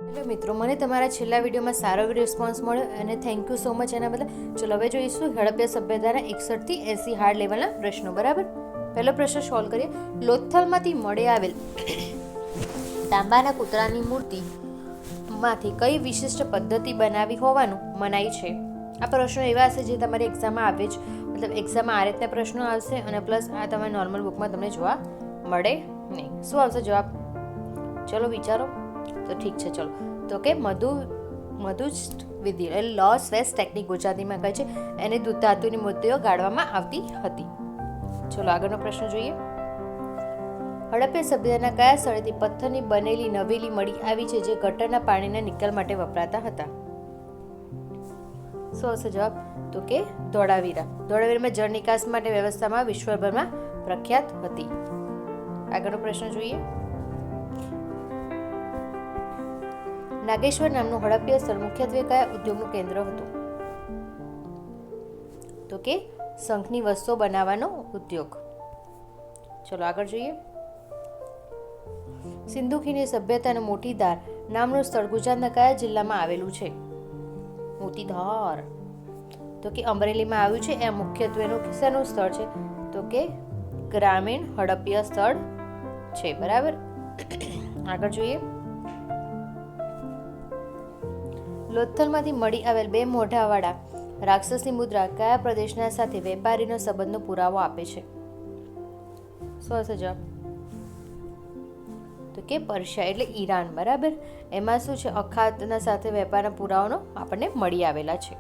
Hello મિત્રો, મને તમારા છેલ્લા વિડીયોમાં સારો રિસ્પોન્સ મળ્યો અને થેન્ક યુ સો મચ એના બદલ. ચલો હવે જોઈશું હડપ્પા સભ્યતાના 61 થી 80 હાર્ડ લેવલના પ્રશ્નો. બરાબર, પહેલો પ્રશ્ન સોલ્વ કરીએ. લોથલમાંથી મળી આવેલ તાંબાના કૂતરાની મૂર્તિમાંથી કઈ વિશિષ્ટ પદ્ધતિ બનાવી હોવાનું મનાય છે? આ પ્રશ્નો એવા હશે જે તમારી એક્ઝામમાં આવે જ, મતલબ એક્ઝામમાં આ રીતના પ્રશ્નો આવશે અને પ્લસ આ તમારી નોર્મલ બુકમાં તમને જોવા મળે નહીં. શું આવશે જવાબ? ચલો વિચારો. તો ઠીક છે, ચલો. તો કે મધુષ્ટ વિધિ એટલે લોસ વેસ્ટ ટેકનિક ગુજરાતીમાં કહે છે. એને ધાતુની મૂર્તિઓ ગાળવામાં આવતી હતી. ચલો આગળનો પ્રશ્ન જોઈએ. હડપ્પા સભ્યતાના કયા સ્થળેથી પથ્થરની બનેલી નવેલી મળી આવી છે જે ગટરના પાણીના નિકાલ માટે વપરાતા હતા? શું હશે જવાબ? તો કે ધોળાવીરા. ધોળાવીરામાં જળ નિકાસ માટે વ્યવસ્થામાં વિશ્વભરમાં પ્રખ્યાત હતી. આગળનો પ્રશ્ન જોઈએ. નાગેશ્વર નામનું હડપ્પા સ્થળ મુખ્યત્વે કયા ઉદ્યોગનું કેન્દ્ર હતું? તો કે શંખની વસ્તુઓ બનાવવાનો ઉદ્યોગ. ચલો આગળ જોઈએ. સિંધુ ખીણની સભ્યતાનું મોતીધાર નામનું સ્થળ ગુજરાતના કયા જિલ્લામાં આવેલું છે? મોતીધાર તો કે અમરેલીમાં આવ્યું છે. એ મુખ્યત્વેનું શેનું સ્થળ છે? તો કે ગ્રામીણ હડપ્પા સ્થળ છે. બરાબર, આગળ જોઈએ. લોથલમાંથી મળી આવેલ 2 મોઢાવાળા રાક્ષસની મુદ્રા કયા પ્રદેશના સાથે વેપારીનો સંબંધનો પુરાવો આપે છે? શું હશે જવાબ? તો કે પર્શિયા એટલે ઈરાન. બરાબર, એમાં શું છે? અખાતના સાથે વેપારના પુરાવાનો આપણને મળી આવેલા છે.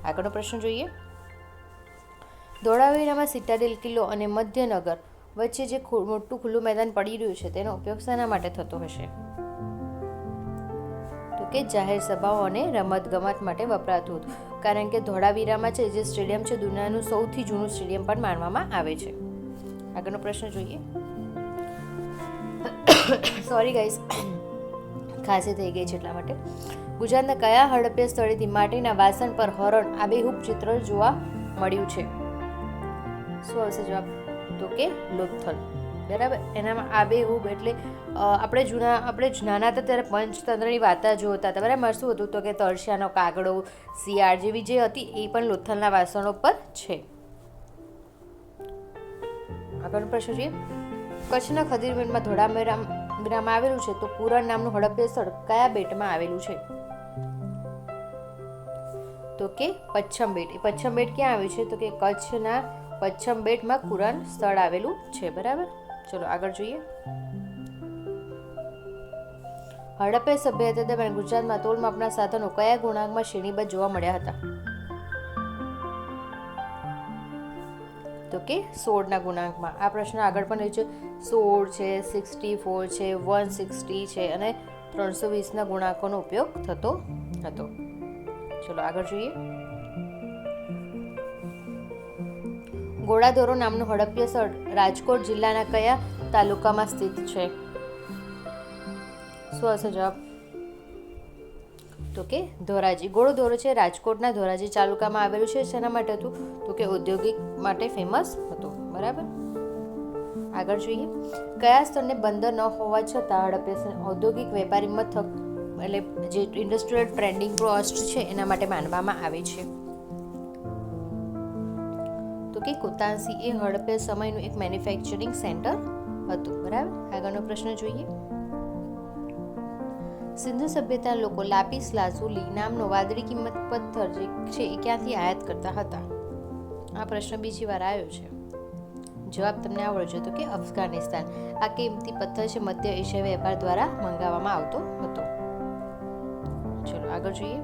આગળનો પ્રશ્ન જોઈએ. ધોળાવીરામાં સિટાડેલ કિલ્લો અને મધ્યનગર વચ્ચે જે મોટું ખુલ્લું મેદાન પડી રહ્યું છે તેનો ઉપયોગ શેના માટે થતો હશે? તો કે જાહેર સભાઓ અને રમતગમત માટે વપરાતું હતું. કારણ કે ધોળાવીરામાં છે જે સ્ટેડિયમ છે દુનિયાનું સૌથી જૂનું સ્ટેડિયમ પણ માનવામાં આવે છે. આગળનો પ્રશ્ન જોઈએ. સોરી ગાઈસ, ખાંસી થઈ ગઈ છે એટલા માટે. ગુજરાતના કયા હડપ્પા સ્થળેથી માટીના વાસણ પર હરણ આબેહૂબ ચિત્ર જોવા મળ્યું છે? શું આવશે જવાબ? તો કે લોથલ. બરાબર, એનામાં આબેહૂબ એટલે આપણે નાના હતા ત્યારે પંચતંત્રની વાર્તા જોતા હતા. બરાબર, શું હતું? તો કે તળશિયાનો કાગડો, શિયાળ જેવી જે હતી એ પણ લોથલના વાસણો પર છે. આગળનો પ્રશ્ન જોઈએ. કચ્છના ખદીરબેટમાં ધોળાવીરામાં આવેલું છે તો પુરણ નામનું હડપ્પા સ્થળ કયા બેટમાં આવેલું છે? તો કે પચ્છમ બેટ. એ પચ્છમ બેટ ક્યાં આવ્યું છે? તો કે કચ્છના પચ્છમ બેટમાં પુરણ સ્થળ આવેલું છે. બરાબર, ચલો આગળ જોઈએ. હડપ્પા સભ્યતા દરમિયાન ગુજરાતમાં તોલ માપના સાધનો કયા ગુણાંકમાં શ્રેણીબદ્ધ જોવા મળ્યા હતા? તો કે 16ના ગુણાંકમાં. આ પ્રશ્ન આગળ પણ છે. 16 છે, 64 છે, 160 છે અને 320ના ગુણાંકોનો ઉપયોગ થતો હતો. ચલો આગળ જોઈએ. ઘોડાદોરો નામનું હડપ્પા સ્થળ રાજકોટ જિલ્લાના કયા તાલુકામાં સ્થિત છે? શું હશે જવાબ? તો કે ધોરાજી. ઘોડોદોરો છે રાજકોટના ધોરાજી તાલુકામાં આવેલું છે. શેના માટે હતું? તો કે ઔદ્યોગિક માટે ફેમસ હતું. બરાબર, આગળ જોઈએ. કયા સ્થળને બંદર ન હોવા છતાં હડપ્પા ઔદ્યોગિક વેપારી મથક એટલે જે ઇન્ડસ્ટ્રીયલ ટ્રેડિંગ પોસ્ટ છે એના માટે માનવામાં આવે છે? તો કે કોતાંસી એ હડપ્પા સમયનું એક મેન્યુફેક્ચરિંગ સેન્ટર હતું. બરાબર, આગળનો પ્રશ્ન જોઈએ. સિંધુ સભ્યતાના લોકો લાપિસ લાઝુલી નામનો વાદળી કિંમત પથ્થર જે છે એ ક્યાંથી આયાત કરતા હતા? આ પ્રશ્ન બીજી વાર આવ્યો છે. જવાબ તમને આવડવો જોઈએ. તો કે અફઘાનિસ્તાન. આ કિંમતી પથ્થર છે મધ્ય એશિયા વેપાર દ્વારા મંગાવવામાં આવતો હતો. ચલો આગળ જોઈએ.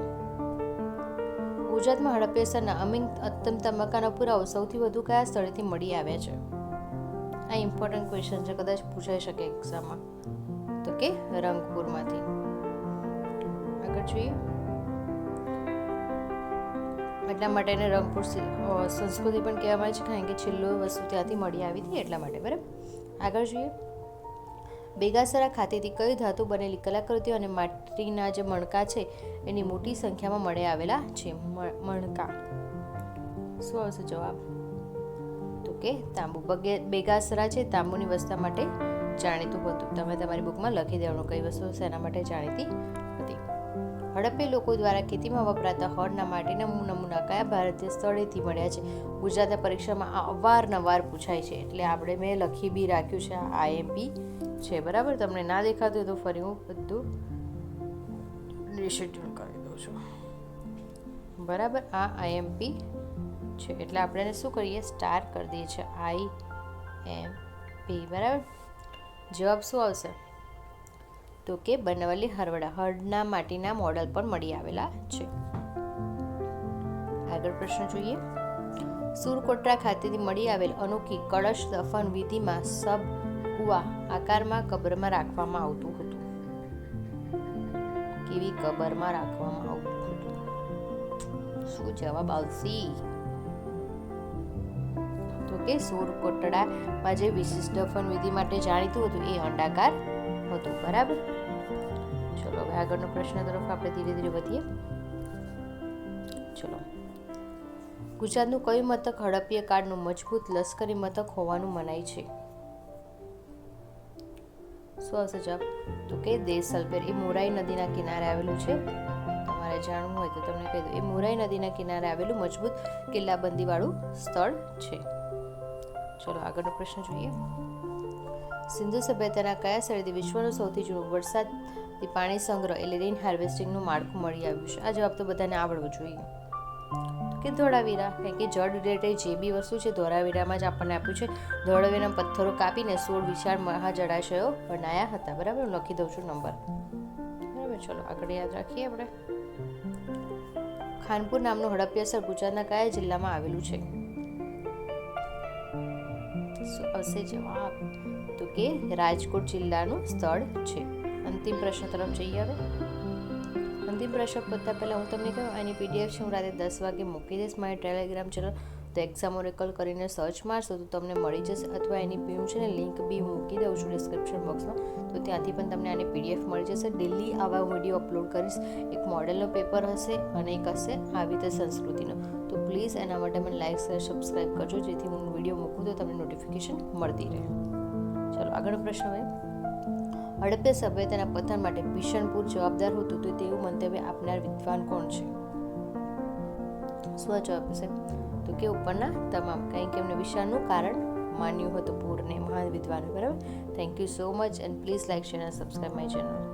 ગુજરાતમાં હડપ્પા સ્થળના અત્તમ તબક્કાના પુરાવો સૌથી વધુ કયા સ્થળેથી મળી આવ્યા છે? આ ઇમ્પોર્ટન્ટ ક્વેશ્ચન છે, કદાચ પૂછાઈ શકે એક્ઝામમાં. તો કે રંગપુરમાંથી. આગળ જોઈએ. એટલા માટે એને રંગપુર સંસ્કૃતિ પણ કહેવામાં આવે છે કારણ કે છેલ્લો વસ્તુ ત્યાંથી મળી આવી હતી એટલા માટે. બરાબર, આગળ જોઈએ. બેગાસરા ખાતેથી કઈ ધાતુ બનેલી કલાકૃતિઓ અને માટીના જે મણકા છે એની મોટી સંખ્યામાં મળી આવેલા છે? મણકા. શું આવશે જવાબ? તો કે તાંબુ. બેગાસરા છે તાંબુની વસ્તુ માટે જાણીતું હતું. તમે તમારી બુકમાં લખી દેવાનું કઈ વસ્તુ શેના માટે જાણીતી હતી. હડપ્પી લોકો દ્વારા ખેતીમાં વપરાતા હળના માટીના નમૂના કયા ભારતીય સ્થળેથી મળ્યા છે? ગુજરાતના પરીક્ષામાં આ અવારનવાર પૂછાય છે, એટલે આપણે મેં લખી બી રાખ્યું છે. આ IMP છે, બરાબર. તમને ના દેખાતું તો ફરી હું બધું રિશેડ્યુલ કરી દઉં છું, બરાબર. આ IMP છે, એટલે આપણે એને શું કરીએ? સ્ટાર કરી દઈએ છીએ. IMP, બરાબર. જવાબ શું આવશે? તો કે બનાવેલી હરવડા હળના માટીના મોડલ પણ મળી આવેલા છે. આગળ પ્રશ્ન જોઈએ. સુરકોટડા ખાતેથી મળી આવેલ અનોખી કળશ દફન વિધિમાં સબ કુવા આકારમાં કબરમાં રાખવામાં આવતું હતું. કેવી કબરમાં રાખવામાં આવતું હતું? શું જવાબ આવશે? તો કે સુરકોટડામાં જે વિશિષ્ટ દફન વિધિ માટે જાણીતું હતું એ અંડાકાર હતું, બરાબર. ચલો હવે આગળનો પ્રશ્ન તરફ આપણે ધીરે ધીરે વધીએ. ચલો, ગુજરાતનું કયું મથક હડપ્પીય કાળનું મજબૂત લશ્કરી મથક હોવાનું મનાય છે? શું આવશે જવાબ? તો કે દેસલમેર. એ મોરાઈ નદીના કિનારે આવેલું છે. તમારે જાણવું હોય તો તમને કહી દઉં. એ મોરાઈ નદીના કિનારે આવેલું મજબૂત કિલ્લાબંધી વાળું સ્થળ છે. ચલો આગળનો પ્રશ્ન જોઈએ. સિંધુ સભ્યતાના કયા સ્થળેથી વિશ્વનું સૌથી જૂનું વરસાદી પાણી સંગ્રહ એટલે રેઇન હાર્વેસ્ટિંગનું માળખું મળી આવ્યું છે? આ જવાબ તો બધાને આવડવું જોઈએ કે ધોળાવીરા. કારણ કે જળ રિલેટેડ જે બી વસ્તુ છે ધોળાવીરામાં જ આપણને આપ્યું છે. ધોળાવીરાના પથ્થરો કાપીને 16 વિશાળ મહાજળાશયો બનાયા હતા, બરાબર. હું લખી દઉં છું નંબર, બરાબર. ચલો આગળ યાદ રાખીએ આપણે. ખાનપુર નામનું હડપ્પીય સ્થળ ગુજરાતના કયા જિલ્લામાં આવેલું છે? શું આવશે જવાબ? તો કે રાજકોટ જિલ્લાનું સ્થળ છે. અંતિમ પ્રશ્ન તરફ જઈએ હવે. અંતિમ પ્રશ્ન પૂછતા પહેલાં હું તમને કહું, એની PDF છે હું રાતે 10 વાગે મૂકી દઈશ મારી ટેલિગ્રામ ચેનલ. તો એક્ઝામ ઓરેકલ કરીને સર્ચ મારશો તો તમને મળી જશે, અથવા એની હું છે ને લિંક બી મૂકી દઉં છું ડિસ્ક્રિપ્શન બોક્સમાં. તો ત્યાંથી પણ તમને આની PDF મળી જશે. ડેલી આવા વિડીયો અપલોડ કરીશ. એક મોડેલનો પેપર હશે અને એક હશે આવી રીતે સંસ્કૃતિનો. તો પ્લીઝ એના માટે મને લાઈક શેર સબસ્ક્રાઈબ કરજો, જેથી હું વિડીયો મૂકું તો તમને નોટિફિકેશન મળતી રહે. ચલો આગળનો પ્રશ્ન હોય. હડપ્પીય સભ્યતાના પતન માટે બિશનપુર જવાબદાર હતું, તો તેવું મંતવ્ય આપનાર વિદ્વાન કોણ છે? શું જવાબ હશે? તો કે ઉપરના તમામ, કારણ કે એમને વિશાળનું કારણ માન્યું હતું પૂરને, મહાન વિદ્વાન, બરાબર. Thank you so much and please like share અને સબસ્ક્રાઈબ માય ચેનલ.